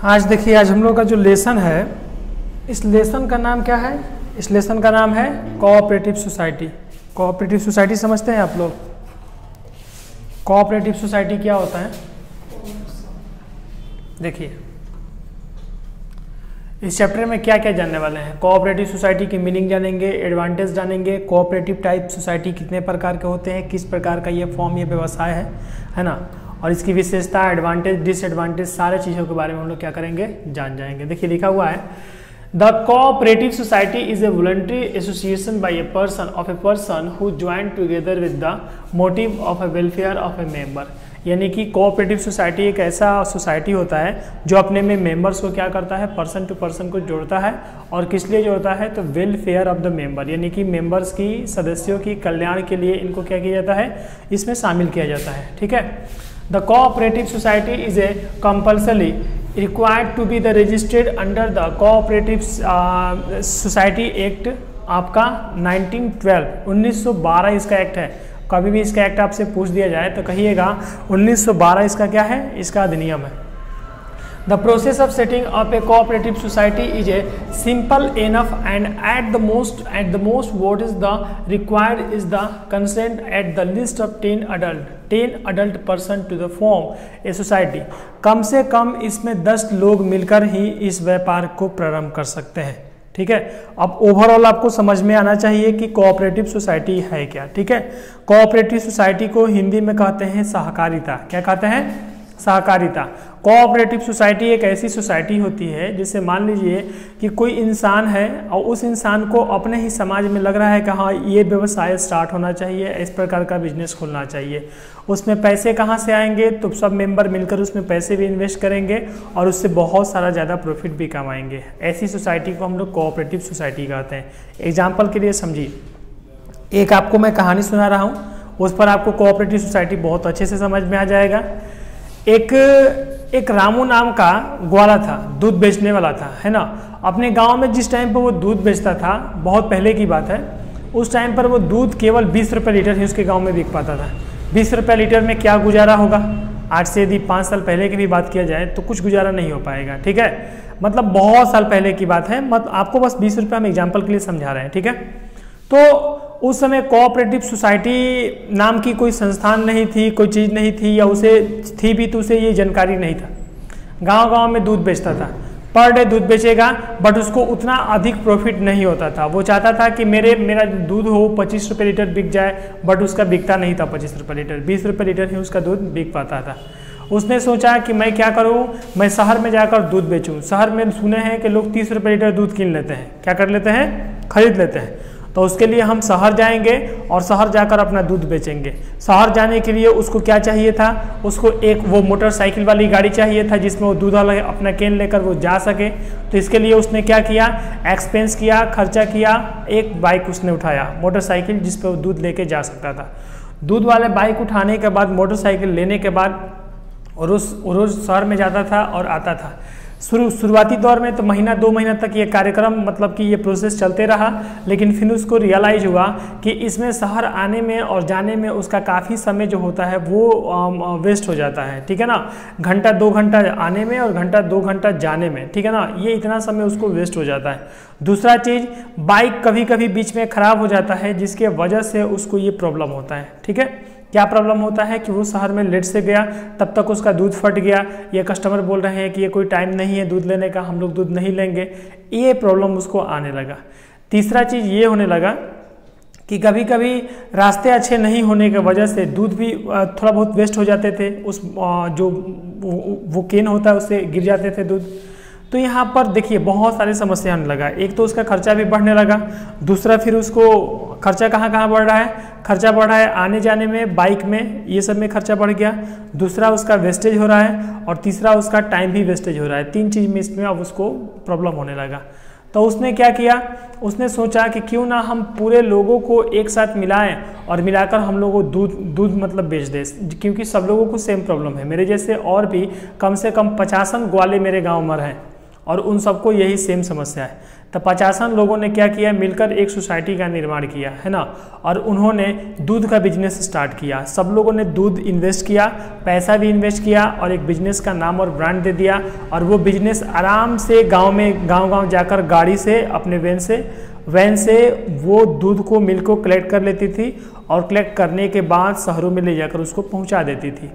आज देखिए, आज हम लोग का जो लेसन है, इस लेसन का नाम क्या है? इस लेसन का नाम है कोऑपरेटिव सोसाइटी। कोऑपरेटिव सोसाइटी समझते हैं आप लोग? कोऑपरेटिव सोसाइटी क्या होता है? देखिए, इस चैप्टर में क्या क्या जानने वाले हैं। कोऑपरेटिव सोसाइटी की मीनिंग जानेंगे, एडवांटेज जानेंगे, कोऑपरेटिव टाइप सोसाइटी कितने प्रकार के होते हैं, किस प्रकार का ये फॉर्म, ये व्यवसाय है ना, और इसकी विशेषता, एडवांटेज, डिसएडवांटेज, सारे चीज़ों के बारे में हम लोग क्या करेंगे, जान जाएंगे। देखिए लिखा हुआ है, the cooperative society is a voluntary association by a person who join together with the motive of a welfare of a member. यानी कि कोऑपरेटिव सोसाइटी एक ऐसा सोसाइटी होता है जो अपने में मेंबर्स को क्या करता है, पर्सन टू पर्सन को जोड़ता है, और किस लिए जोड़ता है, तो वेलफेयर ऑफ द मेंबर, यानी कि मेंबर्स की, सदस्यों की कल्याण के लिए इनको क्या किया जाता है, इसमें शामिल किया जाता है। ठीक है। The cooperative society is a compulsory required to be the registered under the cooperative society act आपका 1912 इसका एक्ट है। कभी भी इसका एक्ट आपसे पूछ दिया जाए तो कहिएगा 1912 इसका क्या है, इसका अधिनियम है। The process of setting up a cooperative society is a simple enough and at the most what is the required is the consent at the list of 10 adult person to the form a society. कम से कम इसमें 10 लोग मिलकर ही इस व्यापार को प्रारंभ कर सकते हैं। ठीक है। अब ओवरऑल आपको समझ में आना चाहिए कि कोऑपरेटिव सोसाइटी है क्या। ठीक है। कोऑपरेटिव सोसाइटी को हिंदी में कहते हैं सहकारिता। क्या कहते हैं? सहकारिता। कोऑपरेटिव सोसाइटी एक ऐसी सोसाइटी होती है जिससे मान लीजिए कि कोई इंसान है और उस इंसान को अपने ही समाज में लग रहा है कि हाँ ये व्यवसाय स्टार्ट होना चाहिए, इस प्रकार का बिजनेस खोलना चाहिए। उसमें पैसे कहाँ से आएंगे, तो सब मेंबर मिलकर उसमें पैसे भी इन्वेस्ट करेंगे और उससे बहुत सारा ज़्यादा प्रॉफिट भी कमाएंगे। ऐसी सोसाइटी को हम लोग कोऑपरेटिव सोसाइटी कहते हैं। एग्जाम्पल के लिए समझिए, एक आपको मैं कहानी सुना रहा हूँ, उस पर आपको कोऑपरेटिव सोसाइटी बहुत अच्छे से समझ में आ जाएगा। एक रामू नाम का ग्वाला था, दूध बेचने वाला था, है ना। अपने गांव में जिस टाइम पर वो दूध बेचता था, बहुत पहले की बात है, उस टाइम पर वो दूध केवल 20 रुपये लीटर ही उसके गांव में बिक पाता था। 20 रुपये लीटर में क्या गुजारा होगा? आज से यदि 5 साल पहले की भी बात किया जाए तो कुछ गुजारा नहीं हो पाएगा। ठीक है। मतलब बहुत साल पहले की बात है, आपको बस 20 रुपये हम एग्जाम्पल के लिए समझा रहे हैं। ठीक है। तो उस समय कोऑपरेटिव सोसाइटी नाम की कोई संस्थान नहीं थी, कोई चीज़ नहीं थी, या उसे थी भी तो उसे ये जानकारी नहीं था। गांव-गांव में दूध बेचता था, पर डे दूध बेचेगा, बट उसको उतना अधिक प्रॉफिट नहीं होता था। वो चाहता था कि मेरा दूध हो 25 रुपये लीटर बिक जाए, बट उसका बिकता नहीं था 25 रुपये लीटर, 20 रुपये लीटर ही उसका दूध बिक पाता था। उसने सोचा कि मैं क्या करूं, मैं शहर में जाकर दूध बेचूं। शहर में सुने हैं कि लोग 30 रुपये लीटर दूध कीन लेते हैं, क्या कर लेते हैं, खरीद लेते हैं। तो उसके लिए हम शहर जाएंगे और शहर जाकर अपना दूध बेचेंगे। शहर जाने के लिए उसको क्या चाहिए था, उसको एक वो मोटरसाइकिल वाली गाड़ी चाहिए था जिसमें वो दूध वाला अपना कैन लेकर वो जा सके। तो इसके लिए उसने क्या किया, एक्सपेंस किया, खर्चा किया, एक बाइक उसने उठाया, मोटरसाइकिल, जिस पर वो दूध लेके जा सकता था। दूध वाले बाइक उठाने के बाद, मोटरसाइकिल लेने के बाद रोज शहर में जाता था और आता था। शुरुआती दौर में तो महीना 2 महीना तक ये कार्यक्रम, मतलब कि ये प्रोसेस चलते रहा, लेकिन फिर उसको रियलाइज हुआ कि इसमें शहर आने में और जाने में उसका काफ़ी समय जो होता है वो वेस्ट हो जाता है। ठीक है ना। घंटा 2 घंटा आने में और घंटा 2 घंटा जाने में, ठीक है ना, ये इतना समय उसको वेस्ट हो जाता है। दूसरा चीज़, बाइक कभी कभी बीच में ख़राब हो जाता है, जिसके वजह से उसको ये प्रॉब्लम होता है। ठीक है। क्या प्रॉब्लम होता है कि वो शहर में लेट से गया, तब तक उसका दूध फट गया, ये कस्टमर बोल रहे हैं कि ये कोई टाइम नहीं है दूध लेने का, हम लोग दूध नहीं लेंगे, ये प्रॉब्लम उसको आने लगा। तीसरा चीज़ ये होने लगा कि कभी कभी रास्ते अच्छे नहीं होने की वजह से दूध भी थोड़ा बहुत वेस्ट हो जाते थे, उस जो वो केन होता है उससे गिर जाते थे दूध। तो यहाँ पर देखिए बहुत सारी समस्या आने लगा। एक तो उसका खर्चा भी बढ़ने लगा, दूसरा फिर उसको खर्चा कहाँ बढ़ रहा है, खर्चा बढ़ रहा है आने जाने में, बाइक में, ये सब में खर्चा बढ़ गया। दूसरा उसका वेस्टेज हो रहा है, और तीसरा उसका टाइम भी वेस्टेज हो रहा है। 3 चीज़ में इसमें अब उसको प्रॉब्लम होने लगा। तो उसने क्या किया, उसने सोचा कि क्यों ना हम पूरे लोगों को एक साथ मिलाएं और मिलाकर हम लोगों को दूध मतलब बेच दें, क्योंकि सब लोगों को सेम प्रॉब्लम है। मेरे जैसे और भी कम से कम 50 ग्वाले मेरे गाँव में हैं और उन सबको यही सेम समस्या है। तो 50 लोगों ने क्या किया, मिलकर एक सोसाइटी का निर्माण किया, है ना, और उन्होंने दूध का बिजनेस स्टार्ट किया। सब लोगों ने दूध इन्वेस्ट किया, पैसा भी इन्वेस्ट किया और एक बिजनेस का नाम और ब्रांड दे दिया। और वो बिजनेस आराम से गांव में गांव जाकर गाड़ी से अपने वैन से वो दूध को मिल्क को कलेक्ट कर लेती थी और कलेक्ट करने के बाद शहरों में ले जाकर उसको पहुंचा देती थी।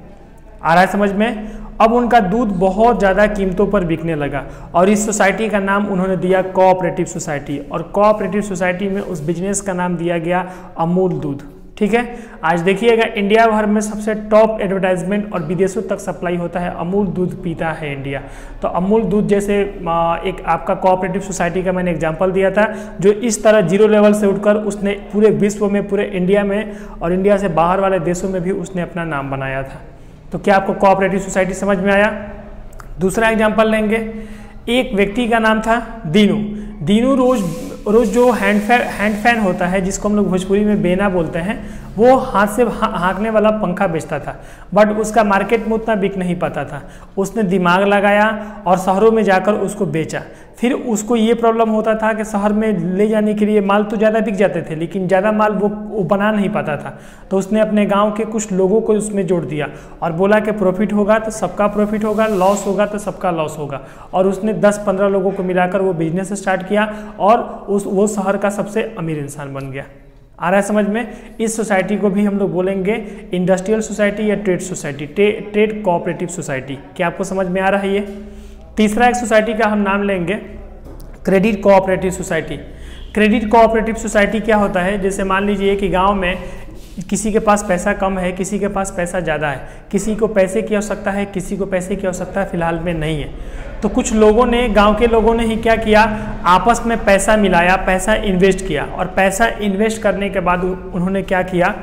आ रहा है समझ में? अब उनका दूध बहुत ज़्यादा कीमतों पर बिकने लगा और इस सोसाइटी का नाम उन्होंने दिया कोऑपरेटिव सोसाइटी, और कोऑपरेटिव सोसाइटी में उस बिजनेस का नाम दिया गया अमूल दूध। ठीक है, आज देखिएगा इंडिया भर में सबसे टॉप एडवर्टाइजमेंट और विदेशों तक सप्लाई होता है, अमूल दूध पीता है इंडिया। तो अमूल दूध जैसे एक आपका कोऑपरेटिव सोसाइटी का मैंने एग्जांपल दिया था, जो इस तरह जीरो लेवल से उठकर उसने पूरे विश्व में, पूरे इंडिया में और इंडिया से बाहर वाले देशों में भी उसने अपना नाम बनाया था। तो क्या आपको कोऑपरेटिव सोसाइटी समझ में आया? दूसरा एग्जांपल लेंगे, एक व्यक्ति का नाम था दीनू। दीनू रोज जो हैंड फैन होता है, जिसको हम लोग भोजपुरी में बेना बोलते हैं, वो हाथ से हाँकने वाला पंखा बेचता था, बट उसका मार्केट में उतना बिक नहीं पाता था। उसने दिमाग लगाया और शहरों में जाकर उसको बेचा। फिर उसको ये प्रॉब्लम होता था कि शहर में ले जाने के लिए माल तो ज़्यादा बिक जाते थे, लेकिन ज़्यादा माल वो बना नहीं पाता था। तो उसने अपने गांव के कुछ लोगों को उसमें जोड़ दिया और बोला कि प्रॉफिट होगा तो सबका प्रॉफिट होगा, लॉस होगा तो सबका लॉस होगा। और उसने 10-15 लोगों को मिलाकर वो बिजनेस स्टार्ट किया और वो शहर का सबसे अमीर इंसान बन गया। आ रहा है समझ में? इस सोसाइटी को भी हम लोग बोलेंगे इंडस्ट्रियल सोसाइटी या trade society, trade cooperative society. क्या आपको समझ में आ रहा है ये? तीसरा एक सोसाइटी का हम नाम लेंगे credit cooperative society. Credit cooperative society क्या होता है, जैसे मान लीजिए कि गांव में किसी के पास पैसा कम है, किसी के पास पैसा ज़्यादा है, किसी को पैसे की आवश्यकता है, किसी को पैसे की आवश्यकता फिलहाल में नहीं है। तो कुछ लोगों ने, गांव के लोगों ने ही क्या किया, आपस में पैसा मिलाया, पैसा इन्वेस्ट किया और पैसा इन्वेस्ट करने के बाद उन्होंने क्या किया,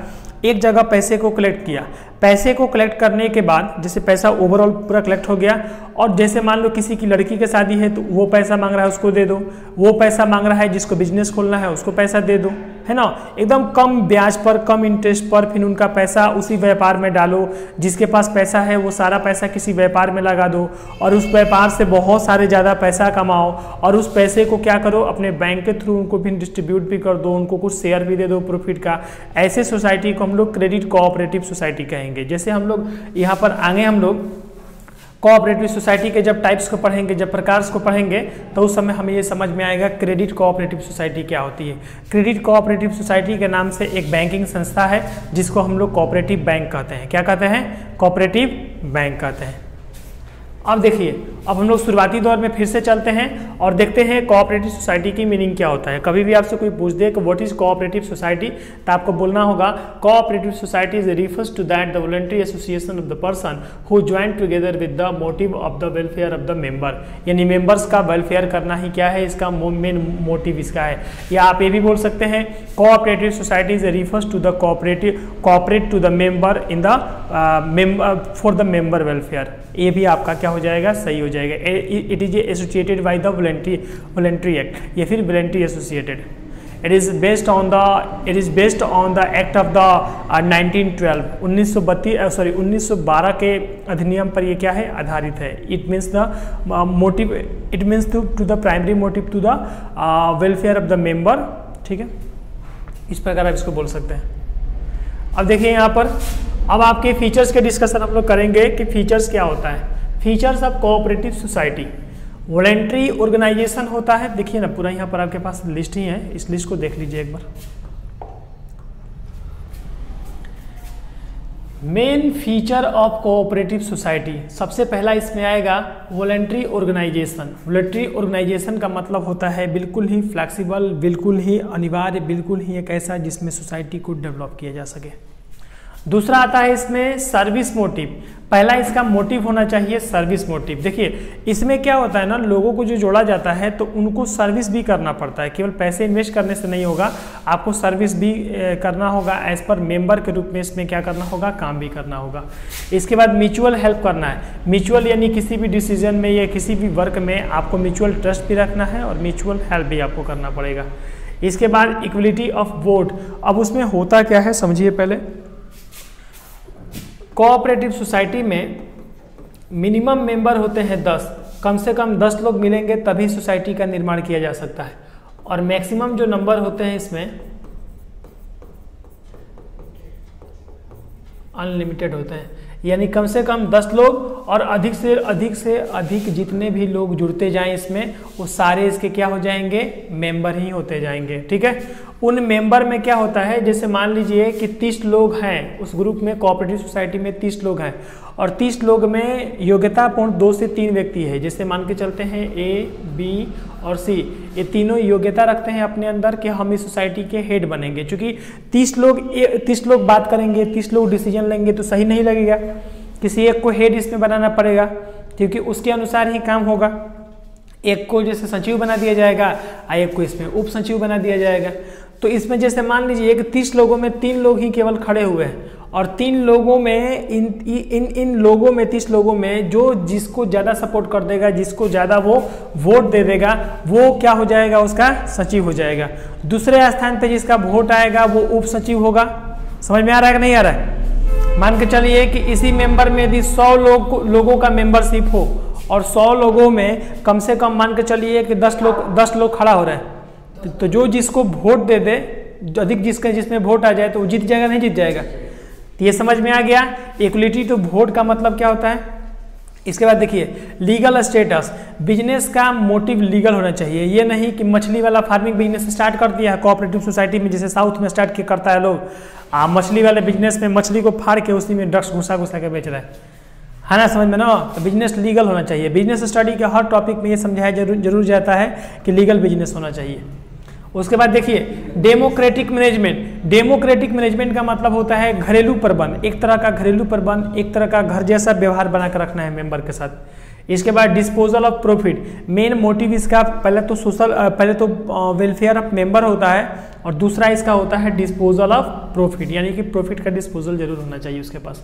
एक जगह पैसे को कलेक्ट किया। पैसे को कलेक्ट करने के बाद जैसे पैसा ओवरऑल पूरा कलेक्ट हो गया, और जैसे मान लो किसी की लड़की की शादी है तो वो पैसा मांग रहा है उसको दे दो, वो पैसा मांग रहा है जिसको बिजनेस खोलना है उसको पैसा दे दो, है ना, एकदम कम ब्याज पर, कम इंटरेस्ट पर। फिर उनका पैसा उसी व्यापार में डालो, जिसके पास पैसा है वो सारा पैसा किसी व्यापार में लगा दो और उस व्यापार से बहुत सारे ज़्यादा पैसा कमाओ और उस पैसे को क्या करो, अपने बैंक के थ्रू उनको भी डिस्ट्रीब्यूट भी कर दो, उनको कुछ शेयर भी दे दो प्रॉफिट का। ऐसे सोसाइटी को हम लोग क्रेडिट कोऑपरेटिव सोसाइटी कहेंगे। जैसे हम लोग यहाँ पर आगे हम लोग कोऑपरेटिव सोसाइटी के जब टाइप्स को पढ़ेंगे, जब प्रकार को पढ़ेंगे, तो उस समय हमें ये समझ में आएगा क्रेडिट कोऑपरेटिव सोसाइटी क्या होती है। क्रेडिट कोऑपरेटिव सोसाइटी के नाम से एक बैंकिंग संस्था है जिसको हम लोग कोऑपरेटिव बैंक कहते हैं। क्या कहते हैं? कोऑपरेटिव बैंक कहते हैं। अब देखिए, अब हम लोग शुरुआती दौर में फिर से चलते हैं और देखते हैं कोऑपरेटिव सोसाइटी की मीनिंग क्या होता है। कभी भी आपसे कोई पूछ दे कि व्हाट इज कोऑपरेटिव सोसाइटी, तो आपको बोलना होगा cooperative society is refers to that the voluntary association of the person who join together with the motive of the welfare of the member. यानी मेंबर्स का वेलफेयर करना ही क्या है, इसका मेन मोटिव इसका है। या आप ये भी बोल सकते हैं cooperative society is refers to the cooperate to the member in the for the member welfare. ये भी आपका क्या हो जाएगा, सही हो जाएगा। It is associated by the voluntary act या फिर voluntary associated. It is based on the act of the 1912 1912 के अधिनियम पर ये क्या है, आधारित है। It means the motive, it means to the primary motive to the welfare of the member. ठीक है, इस प्रकार आप इसको बोल सकते हैं। अब देखिए यहाँ पर, अब आपके फीचर्स के डिस्कशन हम लोग करेंगे कि फीचर्स क्या होता है। Features of cooperative society, voluntary organization होता है। देखिए ना, पूरा यहाँ पर आपके पास लिस्ट ही है, इस लिस्ट को देख लीजिए एक बार। Main feature of cooperative society, सबसे पहला इसमें आएगा वॉलंटरी ऑर्गेनाइजेशन। वॉलंटरी ऑर्गेनाइजेशन का मतलब होता है बिल्कुल ही फ्लैक्सिबल, बिल्कुल ही अनिवार्य, बिल्कुल ही एक ऐसा जिसमें सोसाइटी को डेवलप किया जा सके। दूसरा आता है इसमें सर्विस मोटिव। पहला इसका मोटिव होना चाहिए सर्विस मोटिव। देखिए इसमें क्या होता है ना, लोगों को जो जोड़ा जाता है तो उनको सर्विस भी करना पड़ता है, केवल पैसे इन्वेस्ट करने से नहीं होगा, आपको सर्विस भी करना होगा। एज पर मेंबर के रूप में इसमें क्या करना होगा, काम भी करना होगा। इसके बाद म्यूचुअल हेल्प करना है। म्यूचुअल यानी किसी भी डिसीजन में या किसी भी वर्क में आपको म्यूचुअल ट्रस्ट भी रखना है और म्यूचुअल हेल्प भी आपको करना पड़ेगा। इसके बाद इक्वलिटी ऑफ वोट। अब उसमें होता क्या है समझिए पहले। कोऑपरेटिव सोसाइटी में मिनिमम मेंबर होते हैं 10 कम से कम 10 लोग मिलेंगे तभी सोसाइटी का निर्माण किया जा सकता है। और मैक्सिमम जो नंबर होते हैं इसमें अनलिमिटेड होते हैं, यानी कम से कम 10 लोग और अधिक से अधिक जितने भी लोग जुड़ते जाएं इसमें वो सारे इसके क्या हो जाएंगे, मेंबर ही होते जाएंगे। ठीक है, उन मेंबर में क्या होता है, जैसे मान लीजिए कि 30 लोग हैं उस ग्रुप में, कोऑपरेटिव सोसाइटी में 30 लोग हैं और 30 लोग में योग्यतापूर्ण 2 से 3 व्यक्ति है। जैसे मान के चलते हैं A, B और C, ये तीनों योग्यता रखते हैं अपने अंदर कि हम इस सोसाइटी के हेड बनेंगे। क्योंकि 30 लोग बात करेंगे, 30 लोग डिसीजन लेंगे तो सही नहीं लगेगा, किसी एक को हेड इसमें बनाना पड़ेगा क्योंकि उसके अनुसार ही काम होगा। एक को जैसे सचिव बना दिया जाएगा और एक को इसमें उप सचिव बना दिया जाएगा। तो इसमें जैसे मान लीजिए कि 30 लोगों में 3 लोग ही केवल खड़े हुए हैं और 3 लोगों में इन लोगों में 30 लोगों में जो जिसको ज़्यादा सपोर्ट कर देगा, जिसको ज़्यादा वो वोट दे देगा, वो क्या हो जाएगा, उसका सचिव हो जाएगा। दूसरे स्थान पे जिसका वोट आएगा वो उप सचिव होगा। समझ में आ रहा है कि नहीं आ रहा है? मान के चलिए कि इसी मेंबर में यदि 100 लोगों का मेंबरशिप हो और 100 लोगों में कम से कम मान के चलिए कि 10 लोग खड़ा हो रहे हैं, तो जो जिसको वोट दे दे, अधिक जिसमें वोट आ जाए तो वो जीत जाएगा, नहीं जीत जाएगा। तो ये समझ में आ गया इक्वलिटी टू वोट का मतलब क्या होता है। इसके बाद देखिए लीगल स्टेटस, बिजनेस का मोटिव लीगल होना चाहिए। ये नहीं कि मछली वाला फार्मिंग बिजनेस स्टार्ट कर दिया है कोऑपरेटिव सोसाइटी में, जैसे साउथ में स्टार्ट किया करता है लोग, मछली वाले बिजनेस में मछली को फाड़ के उसी में ड्रग्स घुसा के बेच रहा है ना, समझ में ना। तो बिजनेस लीगल होना चाहिए। बिजनेस स्टडी के हर टॉपिक में ये समझाया जरूर जाता है कि लीगल बिजनेस होना चाहिए। उसके बाद देखिए डेमोक्रेटिक मैनेजमेंट। डेमोक्रेटिक मैनेजमेंट का मतलब होता है घरेलू प्रबंध, एक तरह का घरेलू प्रबंध, एक तरह का घर जैसा व्यवहार बनाकर रखना है मेंबर के साथ। इसके बाद disposal of profit, main motive इसका पहले तो वेलफेयर ऑफ मेंबर होता है और दूसरा इसका होता है डिस्पोजल ऑफ प्रॉफिट, यानी कि प्रॉफिट का डिस्पोजल जरूर होना चाहिए उसके पास।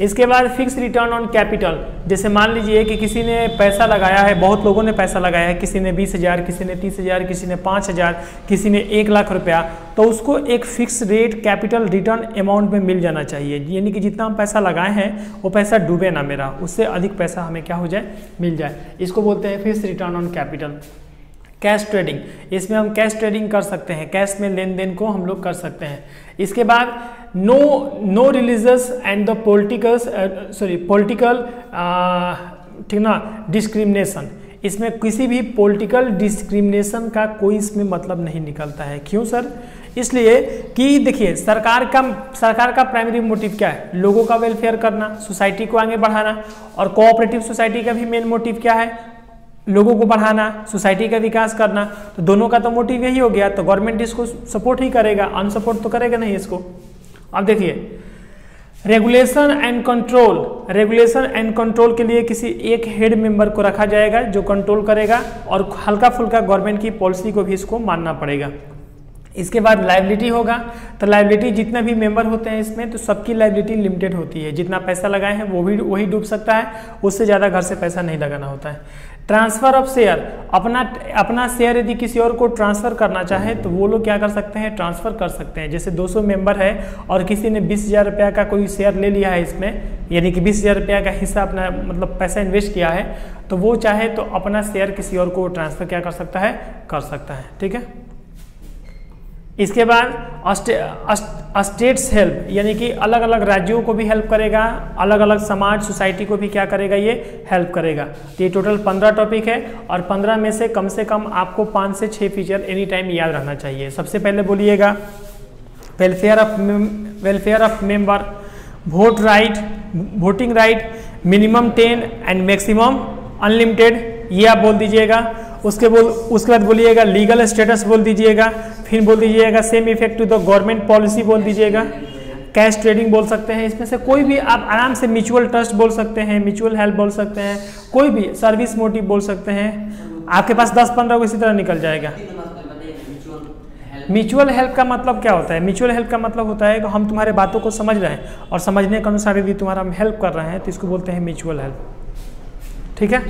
इसके बाद फिक्स रिटर्न ऑन कैपिटल, जैसे मान लीजिए कि किसी ने पैसा लगाया है, बहुत लोगों ने पैसा लगाया है, किसी ने 20,000, किसी ने 30,000, किसी ने 5,000, किसी ने 1 लाख रुपया, तो उसको एक fix rate capital return amount में मिल जाना चाहिए। यानी कि जितना हम पैसा लगाए हैं वो पैसा डूबे ना मेरा, उससे अधिक पैसा हमें क्या हो जाए, मिल जाए। इसको बोलते हैं fix return on capital. Cash trading, इसमें हम कैश ट्रेडिंग कर सकते हैं, कैश में लेन देन को हम लोग कर सकते हैं। इसके बाद no religious and the political ठीक ना डिस्क्रिमिनेशन, इसमें किसी भी पॉलिटिकल डिस्क्रिमिनेशन का कोई इसमें मतलब नहीं निकलता है। क्यों सर? इसलिए कि देखिए सरकार का प्राइमरी मोटिव क्या है, लोगों का वेलफेयर करना, सोसाइटी को आगे बढ़ाना, और कोऑपरेटिव सोसाइटी का भी मेन मोटिव क्या है, लोगों को बढ़ाना, सोसाइटी का विकास करना। तो दोनों का तो मोटिव यही हो गया, तो गवर्नमेंट इसको सपोर्ट ही करेगा, अनसपोर्ट तो करेगा नहीं इसको। अब देखिए regulation and control, regulation and control के लिए किसी एक हेड मेंबर को रखा जाएगा जो कंट्रोल करेगा, और हल्का फुल्का गवर्नमेंट की पॉलिसी को भी इसको मानना पड़ेगा। इसके बाद लायबिलिटी होगा, तो लायबिलिटी जितने भी मेंबर होते हैं इसमें, तो सबकी लायबिलिटी लिमिटेड होती है। जितना पैसा लगाए हैं वही डूब सकता है, उससे ज़्यादा घर से पैसा नहीं लगाना होता है। ट्रांसफर ऑफ शेयर, अपना शेयर यदि किसी और को ट्रांसफर करना चाहे तो वो लोग क्या कर सकते हैं, ट्रांसफर कर सकते हैं। जैसे 200 मेंबर है और किसी ने 20,000 रुपया का कोई शेयर ले लिया है इसमें, यानी कि 20,000 रुपया का हिस्सा अपना मतलब पैसा इन्वेस्ट किया है, तो वो चाहे तो अपना शेयर किसी और को ट्रांसफर क्या कर सकता है, ठीक है। इसके बाद स्टेट्स हेल्प, यानी कि अलग अलग राज्यों को भी हेल्प करेगा, अलग अलग समाज सोसाइटी को भी क्या करेगा, ये हेल्प करेगा। तो ये टोटल 15 टॉपिक है और 15 में से कम आपको 5 से 6 फीचर एनी टाइम याद रहना चाहिए। सबसे पहले बोलिएगा welfare of member, voting right, minimum 10 and maximum unlimited, ये आप बोल दीजिएगा। उसके बाद बोलिएगा लीगल स्टेटस बोल दीजिएगा, फिर बोल दीजिएगा same effect to the government policy बोल दीजिएगा, कैश ट्रेडिंग बोल सकते हैं, इसमें से कोई भी आप आराम से म्यूचुअल ट्रस्ट बोल सकते हैं, म्यूचुअल हेल्प बोल सकते हैं, कोई भी सर्विस मोटिव बोल सकते हैं। आपके पास 10-15 को इसी तरह निकल जाएगा। म्यूचुअल हेल्प का मतलब क्या होता है? म्यूचुअल हेल्प का मतलब होता है कि हम तुम्हारे बातों को समझ रहे हैं और समझने के अनुसार यदि तुम्हारा हम हेल्प कर रहे हैं तो इसको बोलते हैं म्यूचुअल हेल्प, ठीक है।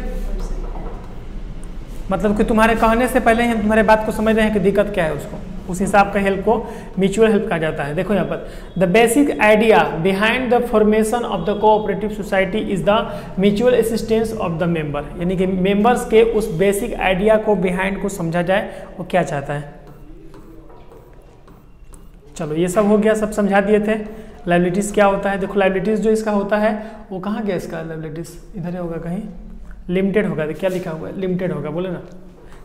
मतलब कि तुम्हारे कहने से पहले ही हम तुम्हारे बात को समझ रहे हैं कि दिक्कत क्या है उसको। उस हिसाब का हेल्प को म्यूचुअल हेल्प कहा जाता है। देखो यहाँ पर the basic idea behind the formation of the cooperative society is the mutual assistance of the member, यानी कि मेंबर्स के उस बेसिक आइडिया को बिहाइंड को समझा जाए वो क्या चाहता है। चलो ये सब हो गया, सब समझा दिए थे। लाइबिलिटीज क्या होता है, देखो लाइबिलिटीज जो इसका होता है वो कहाँ गया, इसका लाइबिलिटीज इधर होगा कहीं, लिमिटेड होगा, क्या लिखा हुआ है, लिमिटेड होगा, बोले ना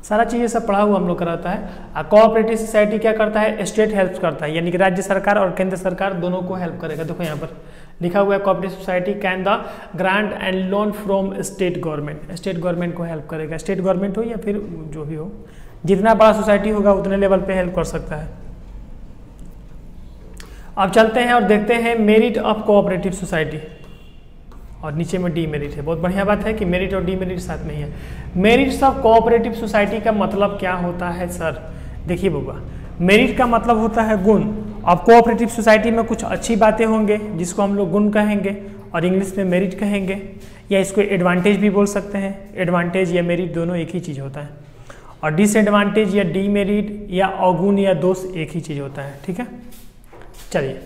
सारा चीज़ ये सब पढ़ा हुआ हम लोग कराता है। कोऑपरेटिव सोसाइटी क्या करता है, स्टेट हेल्प करता है, यानी कि राज्य सरकार और केंद्र सरकार दोनों को हेल्प करेगा। देखो यहाँ पर लिखा हुआ है cooperative society can the grant and loan from state government, state government को हेल्प करेगा, स्टेट गवर्नमेंट हो या फिर जो भी हो, जितना बड़ा सोसाइटी होगा उतने लेवल पे हेल्प कर सकता है। अब चलते हैं और देखते हैं मेरिट ऑफ कोऑपरेटिव सोसाइटी, और नीचे में डीमेरिट है। बहुत बढ़िया बात है कि मेरिट और डीमेरिट साथ में ही है। मेरिट्स ऑफ कोऑपरेटिव सोसाइटी का मतलब क्या होता है सर, देखिए बबुआ, मेरिट का मतलब होता है गुण। अब कोऑपरेटिव सोसाइटी में कुछ अच्छी बातें होंगे जिसको हम लोग गुण कहेंगे और इंग्लिश में मेरिट कहेंगे, या इसको एडवांटेज भी बोल सकते हैं। एडवांटेज या मेरिट दोनों एक ही चीज़ होता है, और डिसएडवांटेज या डीमेरिट या अवगुण या दोष एक ही चीज़ होता है। ठीक है, चलिए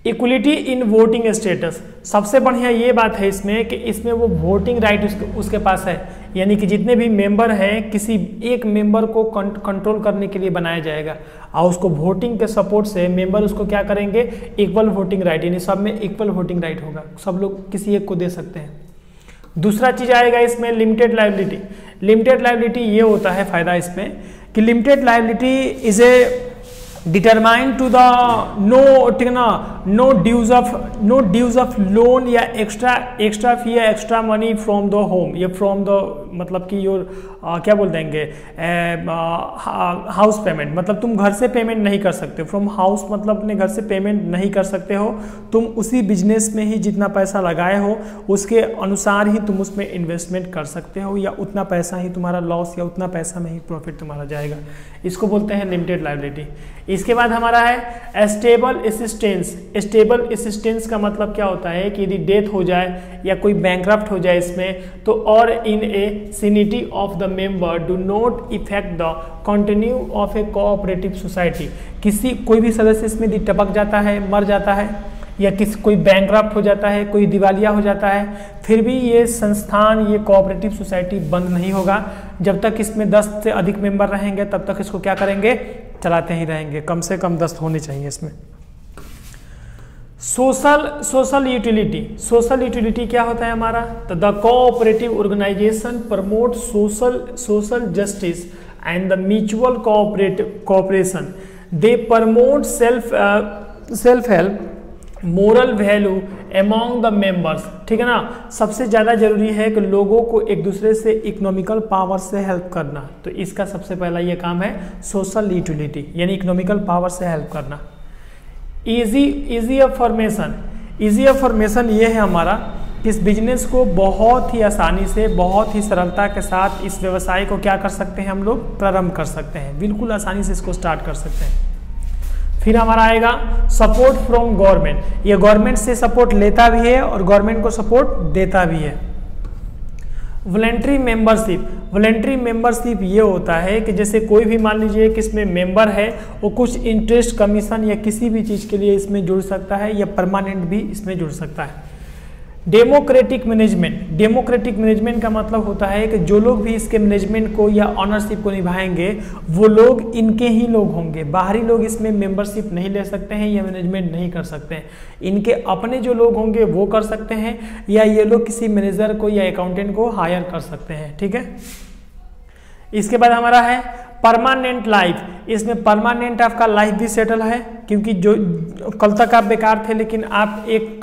इक्वलिटी इन वोटिंग स्टेटस, सबसे बढ़िया ये बात है इसमें कि इसमें वो वोटिंग राइट उसके पास है, यानी कि जितने भी मेंबर हैं किसी एक मेंबर को कंट्रोल करने के लिए बनाया जाएगा, और उसको वोटिंग के सपोर्ट से मेंबर उसको क्या करेंगे, इक्वल वोटिंग राइट, यानी सब में इक्वल वोटिंग राइट होगा, सब लोग किसी एक को दे सकते हैं। दूसरा चीज आएगा इसमें लिमिटेड लायबिलिटी। लिमिटेड लायबिलिटी ये होता है फायदा इसमें कि limited liability is a determine to the no dues of loan या एक्स्ट्रा फी या extra money from the home, या फ्रॉम द मतलब कि योर क्या बोल देंगे हाउस पेमेंट, मतलब तुम घर से पेमेंट नहीं कर सकते। फ्रॉम हाउस मतलब अपने घर से पेमेंट नहीं कर सकते हो, तुम उसी बिजनेस में ही जितना पैसा लगाए हो उसके अनुसार ही तुम उसमें इन्वेस्टमेंट कर सकते हो, या उतना पैसा ही तुम्हारा लॉस या उतना पैसा में ही प्रॉफिट तुम्हारा जाएगा। इसको बोलते हैं लिमिटेड लायबिलिटी। इसके बाद हमारा है स्टेबल असिस्टेंस। स्टेबल असिस्टेंस का मतलब क्या होता है कि यदि डेथ हो जाए या कोई बैंकरप्ट हो जाए इसमें, तो और insanity of the member do not effect the continue of a cooperative society. कोई भी सदस्य इसमें यदि टपक जाता है, मर जाता है, या कोई बैंकरप्ट हो जाता है, कोई दिवालिया हो जाता है, फिर भी ये संस्थान, ये कोऑपरेटिव सोसाइटी बंद नहीं होगा। जब तक इसमें 10 से अधिक मेंबर रहेंगे तब तक इसको क्या करेंगे, चलाते ही रहेंगे। कम से कम 10 होने चाहिए इसमें। Social utility. सोशल यूटिलिटी क्या होता है हमारा, तो the cooperative organization promote social justice and the mutual cooperation. They promote self help moral value among the members. ठीक है ना, सबसे ज़्यादा जरूरी है कि लोगों को एक दूसरे से इकोनॉमिकल पावर से हेल्प करना, तो इसका सबसे पहला ये काम है सोशल यूटिलिटी, यानी इकोनॉमिकल पावर से हेल्प करना। Easy affirmation. इजी अफॉर्मेशन ये है हमारा कि इस बिजनेस को बहुत ही आसानी से, बहुत ही सरलता के साथ इस व्यवसाय को क्या कर सकते हैं हम लोग, प्रारंभ कर सकते हैं, बिल्कुल आसानी से इसको स्टार्ट कर सकते हैं। फिर हमारा आएगा सपोर्ट फ्रॉम गवर्नमेंट। ये गवर्नमेंट से सपोर्ट लेता भी है और गवर्नमेंट को सपोर्ट देता भी है। Voluntary membership. वॉलंटरी मेंबरशिप ये होता है कि जैसे कोई भी मान लीजिए कि इसमें मेंबर है, वो कुछ इंटरेस्ट कमीशन या किसी भी चीज़ के लिए इसमें जुड़ सकता है, या परमानेंट भी इसमें जुड़ सकता है। Democratic management. डेमोक्रेटिक मैनेजमेंट का मतलब होता है कि जो लोग भी इसके मैनेजमेंट को या ऑनरशिप को निभाएंगे वो लोग इनके ही लोग होंगे, बाहरी लोग इसमें मेंबरशिप नहीं ले सकते हैं या मैनेजमेंट नहीं कर सकते हैं। इनके अपने जो लोग होंगे वो कर सकते हैं, या ये लोग किसी मैनेजर को या अकाउंटेंट को हायर कर सकते हैं। ठीक है, इसके बाद हमारा है परमानेंट लाइफ। इसमें परमानेंट आपका लाइफ भी सेटल है, क्योंकि जो कल तक आप बेकार थे लेकिन आप एक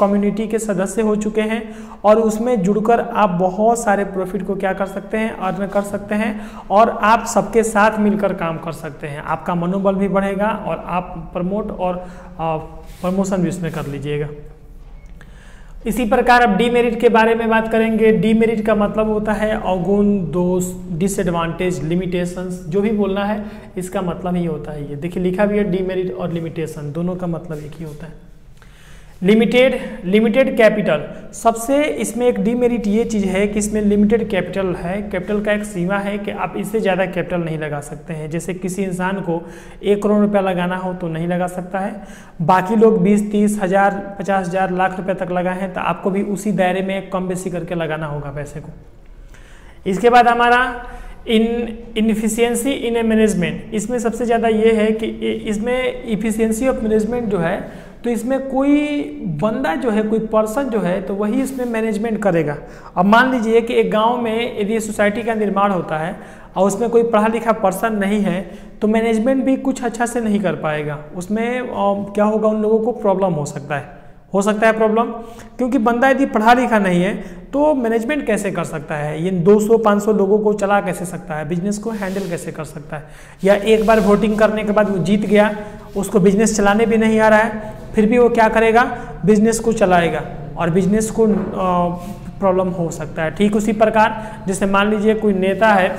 कम्युनिटी के सदस्य हो चुके हैं, और उसमें जुड़कर आप बहुत सारे प्रॉफिट को क्या कर सकते हैं, अर्न कर सकते हैं, और आप सबके साथ मिलकर काम कर सकते हैं। आपका मनोबल भी बढ़ेगा और आप प्रमोट और प्रमोशन भी उसमें कर लीजिएगा। इसी प्रकार अब डीमेरिट के बारे में बात करेंगे। डीमेरिट का मतलब होता है अवगुण, दोष, डिसएडवांटेज, लिमिटेशंस, जो भी बोलना है इसका मतलब ही होता है ये। देखिए लिखा भी है डीमेरिट और लिमिटेशन, दोनों का मतलब एक ही होता है। लिमिटेड कैपिटल, सबसे इसमें एक डीमेरिट ये चीज़ है कि इसमें लिमिटेड कैपिटल है। कैपिटल का एक सीमा है कि आप इससे ज़्यादा कैपिटल नहीं लगा सकते हैं। जैसे किसी इंसान को 1 करोड़ रुपया लगाना हो तो नहीं लगा सकता है, बाकी लोग 20, 30 हज़ार, 50 हज़ार, लाख रुपये तक लगाए हैं तो आपको भी उसी दायरे में कम बेसी करके लगाना होगा पैसे को। इसके बाद हमारा इनफिशियंसी इन ए मैनेजमेंट, इसमें सबसे ज़्यादा ये है कि इसमें इफिशियंसी ऑफ मैनेजमेंट जो है, तो इसमें कोई बंदा जो है, कोई पर्सन जो है, तो वही इसमें मैनेजमेंट करेगा। अब मान लीजिए कि एक गांव में यदि सोसाइटी का निर्माण होता है और उसमें कोई पढ़ा लिखा पर्सन नहीं है तो मैनेजमेंट भी कुछ अच्छा से नहीं कर पाएगा। उसमें क्या होगा, उन लोगों को प्रॉब्लम हो सकता है प्रॉब्लम, क्योंकि बंदा यदि पढ़ा लिखा नहीं है तो मैनेजमेंट कैसे कर सकता है, ये 200-500 लोगों को चला कैसे सकता है, बिजनेस को हैंडल कैसे कर सकता है। या एक बार वोटिंग करने के बाद वो जीत गया, उसको बिजनेस चलाने भी नहीं आ रहा है, फिर भी वो क्या करेगा, बिजनेस को चलाएगा और बिजनेस को प्रॉब्लम हो सकता है। ठीक उसी प्रकार जैसे मान लीजिए कोई नेता है,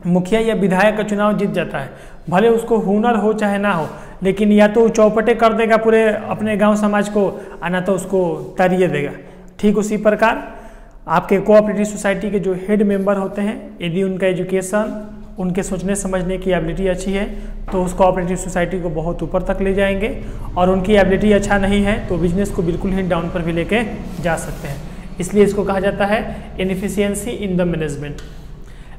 मुखिया या विधायक का चुनाव जीत जाता है, भले उसको हुनर हो चाहे ना हो, लेकिन या तो चौपटे कर देगा पूरे अपने गांव समाज को, ना तो उसको ताड़िए देगा। ठीक उसी प्रकार आपके कोऑपरेटिव सोसाइटी के जो हेड मेंबर होते हैं, यदि उनका एजुकेशन, उनके सोचने समझने की एबिलिटी अच्छी है तो उस कोऑपरेटिव सोसाइटी को बहुत ऊपर तक ले जाएंगे, और उनकी एबिलिटी अच्छा नहीं है तो बिजनेस को बिल्कुल ही डाउन पर भी लेके जा सकते हैं। इसलिए इसको कहा जाता है inefficiency in the management.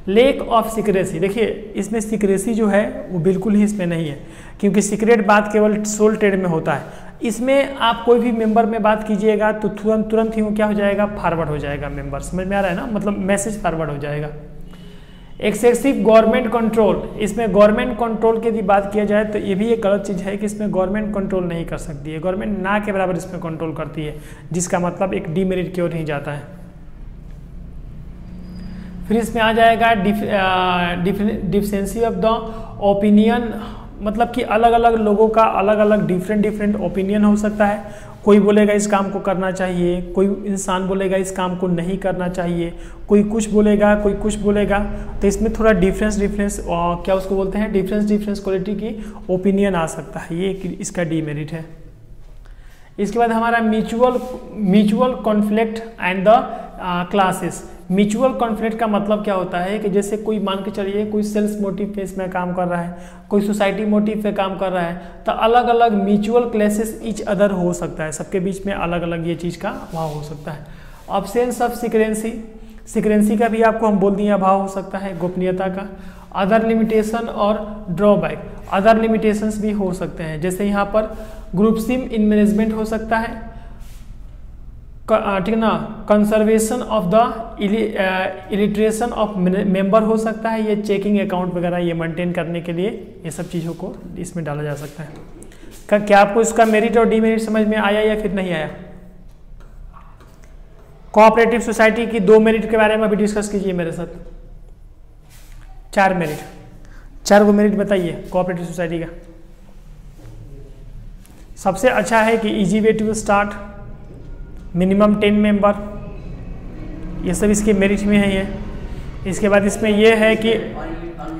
Lake of secrecy, देखिए इसमें सीक्रेसी जो है वो बिल्कुल ही इसमें नहीं है, क्योंकि सीक्रेट बात केवल सोल ट्रेड में होता है। इसमें आप कोई भी मेंबर में बात कीजिएगा तो तुरंत ही वो क्या हो जाएगा, फॉरवर्ड हो जाएगा मेंबर, समझ में आ रहा है ना, मतलब मैसेज फॉरवर्ड हो जाएगा। एक्सेसिव गवर्नमेंट कंट्रोल, इसमें गवर्नमेंट कंट्रोल की यदि बात किया जाए तो ये भी एक गलत चीज़ है कि इसमें गवर्नमेंट कंट्रोल नहीं कर सकती है, गवर्नमेंट ना के बराबर इसमें कंट्रोल करती है, जिसका मतलब एक डीमेरिट की ओर नहीं जाता है। फिर इसमें आ जाएगा डिफिशिएंसी ऑफ द ओपिनियन, मतलब कि अलग अलग लोगों का अलग अलग डिफरेंट ओपिनियन हो सकता है। कोई बोलेगा इस काम को करना चाहिए, कोई इंसान बोलेगा इस काम को नहीं करना चाहिए, कोई कुछ बोलेगा, कोई कुछ बोलेगा, तो इसमें थोड़ा डिफरेंस क्या उसको बोलते हैं, डिफरेंस क्वालिटी की ओपिनियन आ सकता है, ये इसका डीमेरिट है। इसके बाद हमारा mutual conflict and the classes. Mutual conflict का मतलब क्या होता है कि जैसे कोई मान के चलिए कोई सेल्स मोटिव पे इसमें काम कर रहा है, कोई सोसाइटी मोटिव पे काम कर रहा है, तो अलग अलग म्यूचुअल क्लेसेस ईच अदर हो सकता है, सबके बीच में अलग अलग ये चीज़ का अभाव हो सकता है। अब्सेंस ऑफ सिक्रेंसी का भी आपको हम बोल दिए अभाव हो सकता है, गोपनीयता का। अदर लिमिटेशन और ड्रॉबैक, अदर लिमिटेशंस भी हो सकते हैं, जैसे यहाँ पर ग्रुपसिम इन मैनेजमेंट हो सकता है, ठीक ना, कंजर्वेशन ऑफ द इलिटरेशन ऑफ मेंबर हो सकता है, ये चेकिंग अकाउंट वगैरह ये मेंटेन करने के लिए ये सब चीज़ों को इसमें डाला जा सकता है। क्या आपको इसका मेरिट और डीमेरिट समझ में आया या फिर नहीं आया? कोऑपरेटिव सोसाइटी की 2 मेरिट के बारे में अभी डिस्कस कीजिए मेरे साथ। 4 मेरिट, 4 गो मेरिट बताइए कोऑपरेटिव सोसाइटी का। सबसे अच्छा है कि easy way to start, minimum 10 member, ये सब इसके मेरिट में है। ये इसके बाद इसमें ये है कि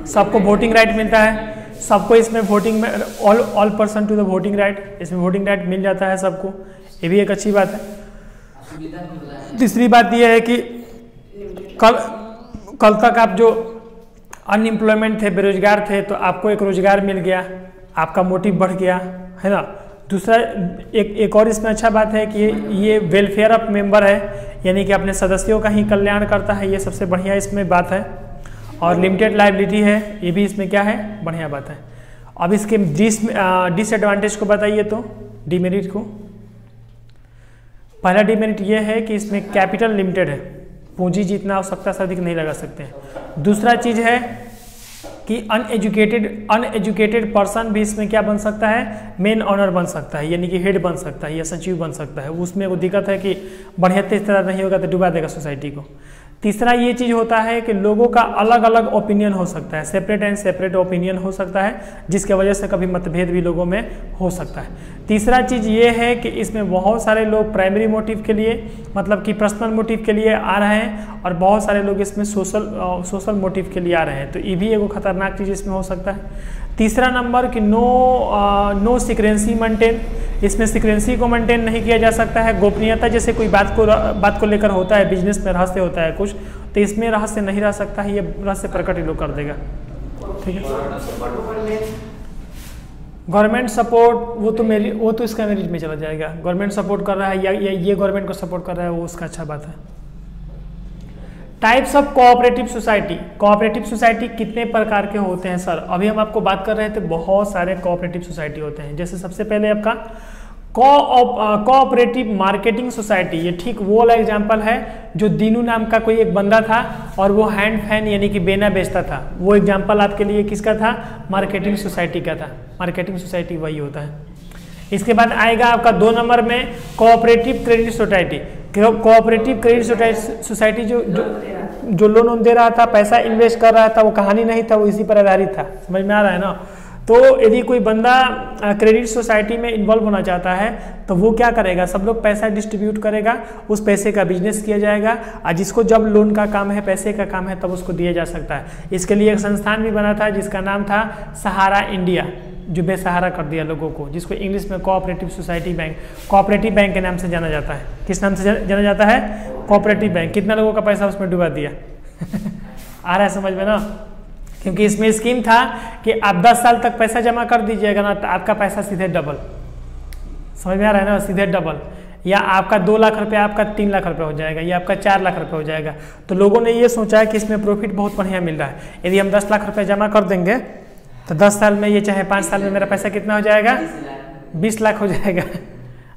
सबको वोटिंग राइट मिलता है, सबको इसमें वोटिंग में all person to the voting right, इसमें वोटिंग राइट मिल जाता है सबको, ये भी एक अच्छी बात है। तीसरी बात ये है कि कल तक आप जो अनएम्प्लॉयमेंट थे, बेरोजगार थे, तो आपको एक रोजगार मिल गया, आपका मोटिव बढ़ गया, है ना। दूसरा एक और इसमें अच्छा बात है कि ये वेलफेयर ऑफ मेंबर है, यानी कि अपने सदस्यों का ही कल्याण करता है, ये सबसे बढ़िया इसमें बात है। और लिमिटेड लायबिलिटी है, ये भी इसमें क्या है, बढ़िया बात है। अब इसके डिसएडवांटेज को बताइए तो डीमेरिट को। पहला डीमेरिट ये है कि इसमें कैपिटल लिमिटेड है, पूंजी जितना आवश्यकता से अधिक नहीं लगा सकते हैं। दूसरा चीज़ है कि अनएजुकेटेड पर्सन भी इसमें क्या बन सकता है, मेन ऑनर बन सकता है, यानी कि हेड बन सकता है या सचिव बन सकता है। उसमें वो दिक्कत है कि बढ़िया तेज तरह नहीं होगा तो डुबा देगा सोसाइटी को। तीसरा ये चीज़ होता है कि लोगों का अलग अलग ओपिनियन हो सकता है, सेपरेट ओपिनियन हो सकता है, जिसके वजह से कभी मतभेद भी लोगों में हो सकता है। तीसरा चीज़ ये है कि इसमें बहुत सारे लोग प्राइमरी मोटिव के लिए, मतलब कि पर्सनल मोटिव के लिए आ रहे हैं, और बहुत सारे लोग इसमें सोशल मोटिव के लिए आ रहे हैं, तो ये भी एक खतरनाक चीज़ इसमें हो सकता है। तीसरा नंबर कि नो सीक्रेंसी मेंटेन, इसमें सीक्रेंसी को मेंटेन नहीं किया जा सकता है, गोपनीयता जैसे कोई बात को लेकर होता है, बिजनेस में रहस्य होता है कुछ, तो इसमें रहस्य नहीं रह सकता है, ये रहस्य प्रकट ये लोग कर देगा। ठीक है, गवर्नमेंट सपोर्ट वो तो इसका मेरिट में चला जाएगा। गवर्नमेंट सपोर्ट कर रहा है या ये गवर्नमेंट को सपोर्ट कर रहा है, वो उसका अच्छा बात है। Types of cooperative society. Cooperative society कितने प्रकार के होते हैं सर? अभी हम आपको बात कर रहे थे, बहुत सारे कोऑपरेटिव सोसाइटी होते हैं। जैसे सबसे पहले आपका कोऑपरेटिव मार्केटिंग सोसाइटी, ये ठीक वो वाला एग्जाम्पल है जो दीनू नाम का कोई एक बंदा था और वो हैंड फैन यानी कि बेना बेचता था। वो एग्जाम्पल आपके लिए किसका था? मार्केटिंग सोसाइटी का था। मार्केटिंग सोसाइटी वही होता है। इसके बाद आएगा आपका 2 नंबर में cooperative credit society. Cooperative credit society जो लोन दे रहा था, पैसा इन्वेस्ट कर रहा था, वो कहानी नहीं था, वो इसी पर आधारित था। समझ में आ रहा है ना? तो यदि कोई बंदा क्रेडिट सोसाइटी में इन्वॉल्व होना चाहता है तो वो क्या करेगा? सब लोग पैसा डिस्ट्रीब्यूट करेगा, उस पैसे का बिजनेस किया जाएगा और जिसको जब लोन का काम है, पैसे का काम है, तब उसको दिया जा सकता है। इसके लिए एक संस्थान भी बना था जिसका नाम था सहारा इंडिया, जो बेसहारा कर दिया लोगों को, जिसको इंग्लिश में cooperative society bank, cooperative bank के नाम से जाना जाता है। किस नाम से जाना जाता है? Cooperative bank. कितना लोगों का पैसा उसमें डुबा दिया आ रहा है समझ में ना? क्योंकि इसमें स्कीम था कि आप 10 साल तक पैसा जमा कर दीजिएगा ना, तो आपका पैसा सीधे डबल। समझ में आ रहा है ना? सीधे डबल। या आपका 2 लाख रुपया आपका 3 लाख रुपया हो जाएगा, या आपका 4 लाख रुपया हो जाएगा। तो लोगों ने ये सोचा है कि इसमें प्रॉफिट बहुत बढ़िया मिल रहा है, यदि हम 10 लाख रुपया जमा कर देंगे तो 10 साल में ये चाहे 5 साल में मेरा पैसा कितना हो जाएगा? 20 लाख हो जाएगा।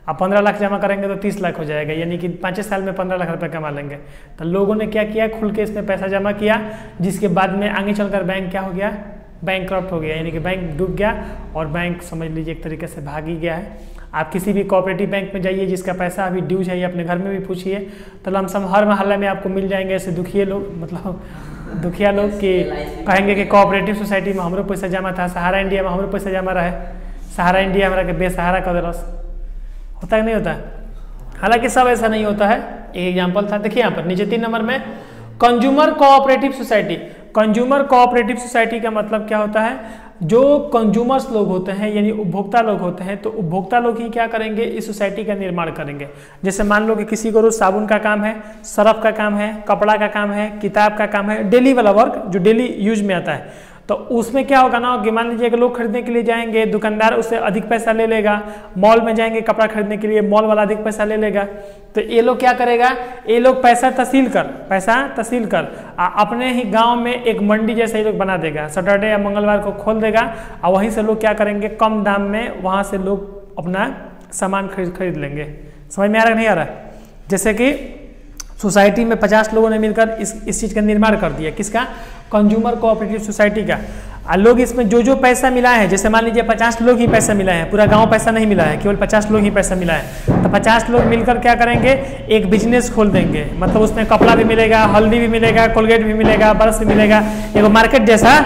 अब 15 लाख जमा करेंगे तो 30 लाख हो जाएगा, यानी कि 5 साल में 15 लाख रुपए कमा लेंगे। तो लोगों ने क्या किया? खुल के इसमें पैसा जमा किया, जिसके बाद में आगे चलकर बैंक क्या हो गया? बैंकक्रप्ट हो गया, यानी कि बैंक डूब गया और बैंक समझ लीजिए एक तरीके से भाग ही गया है। आप किसी भी कोऑपरेटिव बैंक में जाइए जिसका पैसा अभी ड्यूज है, या अपने घर में भी पूछिए, तो लमसम हर मोहल्ले में आपको मिल जाएंगे ऐसे दुखिया लोग, मतलब दुखिया लोग कि कहेंगे कि कोऑपरेटिव सोसाइटी में हमारो पैसा जमा था, सहारा इंडिया में हमारो पैसा जमा रहे, सहारा इंडिया हमारा के बेसहारा कर दरस। होता है नहीं होता? हालांकि सब ऐसा नहीं होता है। एक एग्जांपल था, देखिए यहाँ पर नीचे 3 नंबर में consumer cooperative society. Consumer cooperative society का मतलब क्या होता है? जो कंज्यूमर्स लोग होते हैं यानी उपभोक्ता लोग होते हैं, तो उपभोक्ता लोग ही क्या करेंगे? इस सोसाइटी का निर्माण करेंगे। जैसे मान लो कि किसी को रोज साबुन का काम है, सरफ का काम है, कपड़ा का काम है, किताब का काम है, डेली वाला वर्क जो डेली यूज में आता है, तो उसमें क्या होगा ना कि मान लीजिए कि लोग खरीदने के लिए जाएंगे, दुकानदार उससे अधिक पैसा ले लेगा। मॉल में जाएंगे कपड़ा खरीदने के लिए, मॉल वाला अधिक पैसा ले लेगा। तो ये लोग क्या करेगा? ये लोग पैसा तहसील कर अपने ही गांव में एक मंडी जैसा ये लोग बना देगा। सैटरडे या मंगलवार को खोल देगा और वहीं से लोग क्या करेंगे? कम दाम में वहाँ से लोग अपना सामान खरीद लेंगे। समझ में आ रहा है नहीं आ रहा है? जैसे कि सोसाइटी में 50 लोगों ने मिलकर इस चीज़ का निर्माण कर दिया। किसका? कंज्यूमर कोऑपरेटिव सोसाइटी का। लोग इसमें जो पैसा मिला है, जैसे मान लीजिए 50 लोग ही पैसा मिला है, पूरा गांव पैसा नहीं मिला है, केवल 50 लोग ही पैसा मिला है, तो 50 लोग मिलकर क्या करेंगे? एक बिजनेस खोल देंगे। मतलब उसमें कपड़ा भी मिलेगा, हल्दी भी मिलेगा, कोलगेट भी मिलेगा, ब्रश भी मिलेगा। एक मार्केट जैसा,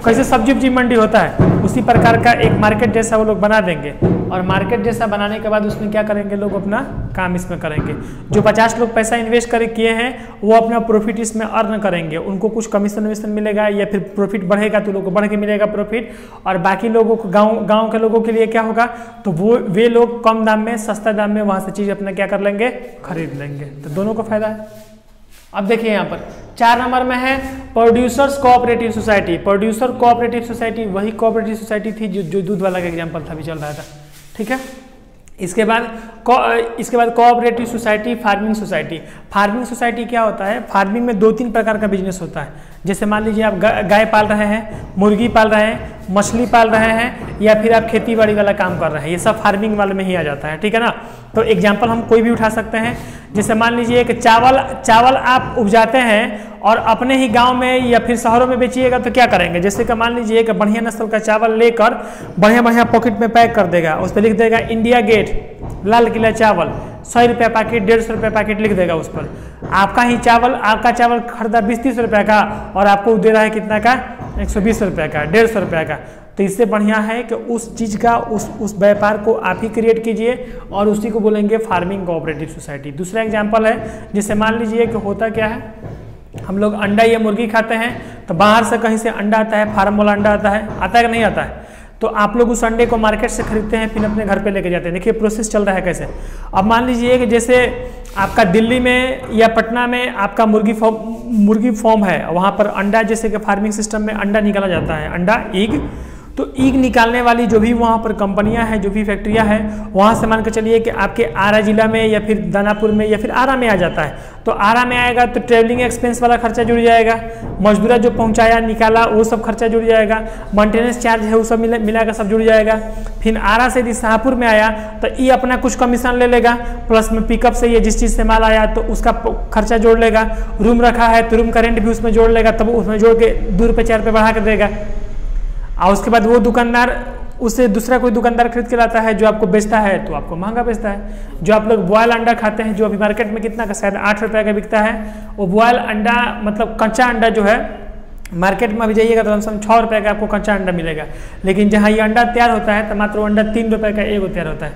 कैसे सब्जी उब्जी मंडी होता है, उसी प्रकार का एक मार्केट जैसा वो लोग बना देंगे। और मार्केट जैसा बनाने के बाद उसमें क्या करेंगे? लोग अपना काम इसमें करेंगे। जो 50 लोग पैसा इन्वेस्ट किए हैं वो अपना प्रॉफिट इसमें अर्न करेंगे। उनको कुछ कमीशन वमीशन मिलेगा, या फिर प्रॉफिट बढ़ेगा तो लोगों को बढ़ के मिलेगा प्रॉफिट। और बाकी लोगों को गाँव के लोगों के लिए क्या होगा? तो वे लोग कम दाम में, सस्ता दाम में वहाँ से चीज़ अपना क्या कर लेंगे? खरीद लेंगे। तो दोनों को फायदा है। अब देखिए यहाँ पर 4 नंबर में है producers cooperative society. Producer cooperative society वही कोऑपरेटिव सोसाइटी थी जो दूध वाला का एग्जाम्पल था, अभी चल रहा था। ठीक है। इसके बाद cooperative society, farming society. Farming society क्या होता है? फार्मिंग में 2-3 प्रकार का बिजनेस होता है। जैसे मान लीजिए आप गाय पाल रहे हैं, मुर्गी पाल रहे हैं, मछली पाल रहे हैं, या फिर आप खेती बाड़ी वाला काम कर रहे हैं, ये सब फार्मिंग वाले में ही आ जाता है। ठीक है ना? तो एग्जाम्पल हम कोई भी उठा सकते हैं। जैसे मान लीजिए कि चावल आप उपजाते हैं और अपने ही गांव में या फिर शहरों में बेचिएगा तो क्या करेंगे? जैसे कि मान लीजिए कि बढ़िया नस्ल का चावल लेकर बढ़िया पॉकेट में पैक कर देगा, उस पर लिख देगा इंडिया गेट लाल किला चावल, 100 रुपये पैकेट, 150 रुपये पैकेट लिख देगा उस पर। आपका चावल खरीदा 20-30 रुपये का और आपको दे रहा है कितना का? 120 रुपये का, 150 रुपये का। तो इससे बढ़िया है कि उस चीज़ का उस व्यापार को आप ही क्रिएट कीजिए और उसी को बोलेंगे फार्मिंग कोऑपरेटिव सोसाइटी। दूसरा एग्जाम्पल है, जैसे मान लीजिए कि होता क्या है, हम लोग अंडा या मुर्गी खाते हैं तो बाहर से कहीं से अंडा आता है, फार्म वाला अंडा आता है कि नहीं आता है? तो आप लोग उस अंडे को मार्केट से खरीदते हैं, फिर अपने घर पे लेके जाते हैं। देखिए प्रोसेस चल रहा है कैसे। अब मान लीजिए कि जैसे आपका दिल्ली में या पटना में आपका मुर्गी फॉर्म है, वहाँ पर अंडा जैसे कि फार्मिंग सिस्टम में अंडा निकाला जाता है, अंडा ईग। तो ईग निकालने वाली जो भी वहाँ पर कंपनियां हैं, जो भी फैक्ट्रियां हैं, वहाँ से मान के चलिए कि आपके आरा जिला में या फिर दानापुर में या फिर आरा में आ जाता है। तो आरा में आएगा तो ट्रेवलिंग एक्सपेंस वाला खर्चा जुड़ जाएगा, मजदूरा जो पहुँचाया निकाला वो सब खर्चा जुड़ जाएगा, मेंटेनेंस चार्ज है वो सब मिलाकर सब जुड़ जाएगा। फिर आरा से यदि शाहपुर में आया तो ये अपना कुछ कमीशन ले लेगा, प्लस में पिकअप से ये जिस चीज़ से माल आया तो उसका खर्चा जोड़ लेगा। रूम रखा है तो रूम का रेंट भी उसमें जोड़ लेगा, तब उसमें जोड़ के 2 रुपये 4 रुपये बढ़ा कर देगा। और उसके बाद वो दुकानदार उससे दूसरा कोई दुकानदार खरीद के लाता है जो आपको बेचता है तो आपको महंगा बेचता है। जो आप लोग बॉयल अंडा खाते हैं, जो अभी मार्केट में कितना का शायद 8 रुपये का बिकता है, वो बॉयल अंडा मतलब कच्चा अंडा जो है मार्केट में अभी जाइएगा तो कम से कम 6 रुपये का आपको कच्चा अंडा मिलेगा। लेकिन जहाँ ये अंडा तैयार होता है तो मात्र वो अंडा 3 रुपये का एक तैयार होता है।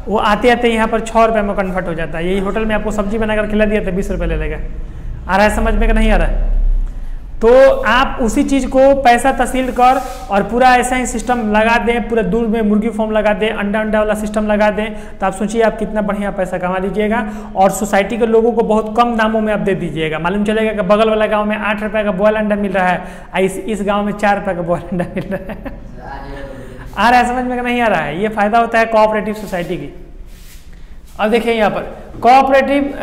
वो आते आते यहाँ पर 6 रुपये में कन्वर्ट हो जाता है। यही होटल में आपको सब्जी बनाकर खिला दिया तो 20 रुपये ले लेगा। आ रहा है समझ में कि नहीं आ रहा है? तो आप उसी चीज़ को पैसा तहसील कर और पूरा ऐसा ही सिस्टम लगा दें, पूरा दूर में मुर्गी फार्म लगा दें, अंडा वाला सिस्टम लगा दें, तो आप सोचिए आप कितना बढ़िया पैसा कमा लीजिएगा। और सोसाइटी के लोगों को बहुत कम दामों में आप दे दीजिएगा। मालूम चलेगा कि बगल वाला गांव में 8 रुपये का बॉयल अंडा मिल रहा है, इस गांव में 4 रुपये का बॉयल अंडा मिल रहा है। आ रहा है समझ में नहीं आ रहा है? ये फायदा होता है कोऑपरेटिव सोसाइटी की। अब देखिए यहाँ पर cooperative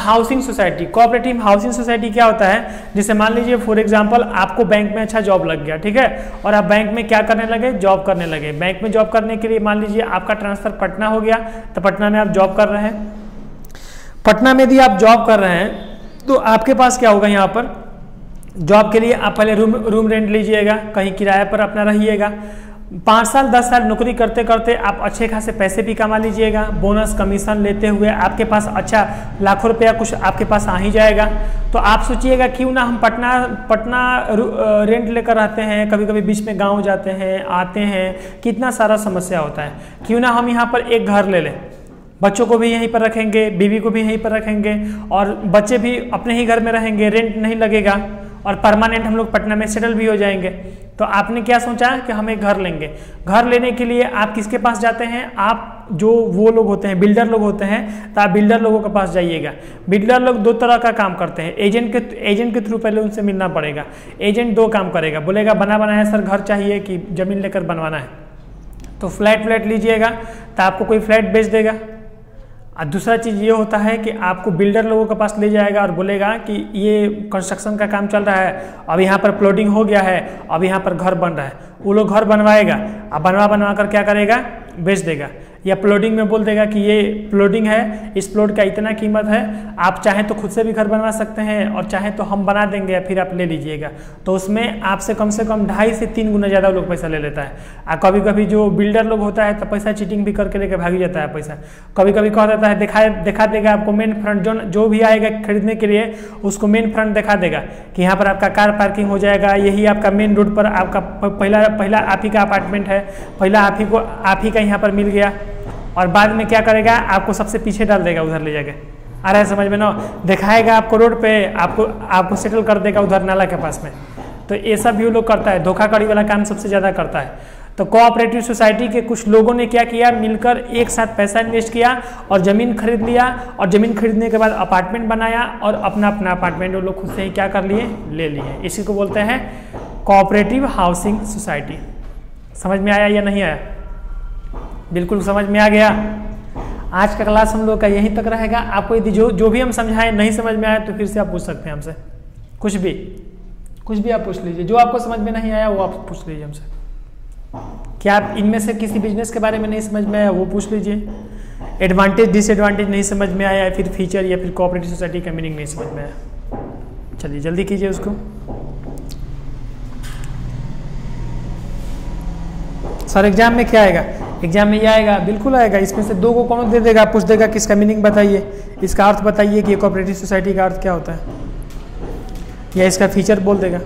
housing society. Cooperative housing society क्या होता है? जैसे मान लीजिए फॉर एग्जांपल आपको बैंक में अच्छा जॉब लग गया, ठीक है, और आप बैंक में क्या करने लगे? जॉब करने लगे। बैंक में जॉब करने के लिए मान लीजिए आपका ट्रांसफर पटना हो गया, तो पटना में आप जॉब कर रहे हैं। पटना में यदि आप जॉब कर रहे हैं तो आपके पास क्या होगा? यहाँ पर जॉब के लिए आप पहले रूम रेंट लीजिएगा, कहीं किराए पर अपना रहिएगा। 5 साल 10 साल नौकरी करते करते आप अच्छे खासे पैसे भी कमा लीजिएगा। बोनस कमीशन लेते हुए आपके पास अच्छा लाखों रुपया कुछ आपके पास आ ही जाएगा। तो आप सोचिएगा क्यों ना हम पटना रेंट लेकर रहते हैं, कभी कभी बीच में गांव जाते हैं आते हैं, कितना सारा समस्या होता है। क्यों ना हम यहाँ पर एक घर ले लें, बच्चों को भी यहीं पर रखेंगे, बीवी को भी यहीं पर रखेंगे, और बच्चे भी अपने ही घर में रहेंगे, रेंट नहीं लगेगा, और परमानेंट हम लोग पटना में सेटल भी हो जाएंगे। तो आपने क्या सोचा कि हम एक घर लेंगे। घर लेने के लिए आप किसके पास जाते हैं? आप जो वो लोग होते हैं बिल्डर लोग होते हैं, तो आप बिल्डर लोगों के पास जाइएगा। बिल्डर लोग 2 तरह का काम करते हैं। एजेंट के थ्रू पहले उनसे मिलना पड़ेगा। एजेंट 2 काम करेगा, बोलेगा बनाया सर घर चाहिए कि ज़मीन लेकर बनवाना है, तो फ्लैट लीजिएगा तो आपको कोई फ्लैट बेच देगा। और दूसरा चीज़ ये होता है कि आपको बिल्डर लोगों के पास ले जाएगा और बोलेगा कि ये कंस्ट्रक्शन का काम चल रहा है, अब यहाँ पर प्लॉटिंग हो गया है, अब यहाँ पर घर बन रहा है। वो लोग घर बनवाएगा, अब बनवा कर क्या करेगा? बेच देगा। या प्लॉटिंग में बोल देगा कि ये प्लॉटिंग है, इस प्लॉट का इतना कीमत है, आप चाहें तो खुद से भी घर बनवा सकते हैं और चाहें तो हम बना देंगे या फिर आप ले लीजिएगा। तो उसमें आपसे कम से कम 2.5 से 3 गुना ज़्यादा लोग पैसा ले लेता है। और कभी कभी जो बिल्डर लोग होता है तो पैसा चीटिंग भी करके लेकर भाग जाता है पैसा। कभी कभी कह देता है दिखा देगा आपको मेन फ्रंट, जो भी आएगा खरीदने के लिए उसको मेन फ्रंट दिखा देगा कि यहाँ पर आपका कार पार्किंग हो जाएगा, यही आपका मेन रोड पर आपका पहला आप ही का अपार्टमेंट है, पहला आप ही का यहाँ पर मिल गया। और बाद में क्या करेगा? आपको सबसे पीछे डाल देगा उधर ले जाके। आ रहा है समझ में ना? दिखाएगा आपको रोड पे, आपको सेटल कर देगा उधर नाला के पास में। तो ये सब भी लोग करता है, धोखाधड़ी वाला काम सबसे ज़्यादा करता है। तो कोऑपरेटिव सोसाइटी के कुछ लोगों ने क्या किया? मिलकर एक साथ पैसा इन्वेस्ट किया और ज़मीन खरीद लिया, और ज़मीन खरीदने के बाद अपार्टमेंट बनाया और अपना अपार्टमेंट वो लोग खुद से ही क्या कर लिए? ले लिए। इसी को बोलते हैं कोऑपरेटिव हाउसिंग सोसाइटी। समझ में आया या नहीं आया? बिल्कुल समझ में आ गया। आज का क्लास हम लोग का यहीं तक रहेगा। आपको यदि जो भी हम समझाएं नहीं समझ में आया तो फिर से आप पूछ सकते हैं हमसे, कुछ भी आप पूछ लीजिए। जो आपको समझ में नहीं आया वो आप पूछ लीजिए हमसे। क्या आप इनमें से किसी बिजनेस के बारे में नहीं समझ में आया वो पूछ लीजिए। एडवांटेज डिसएडवांटेज नहीं समझ में आया, फिर फीचर या फिर कोऑपरेटिव सोसाइटी का मीनिंग नहीं समझ में आया, चलिए जल्दी कीजिए उसको। सर एग्जाम में क्या आएगा? एग्जाम में ये आएगा, बिल्कुल आएगा। इसमें से 2 को कौन दे देगा? पूछ देगा किसका मीनिंग बताइए, इसका अर्थ बताइए कि कोऑपरेटिव सोसाइटी का अर्थ क्या होता है, या इसका फीचर बोल देगा।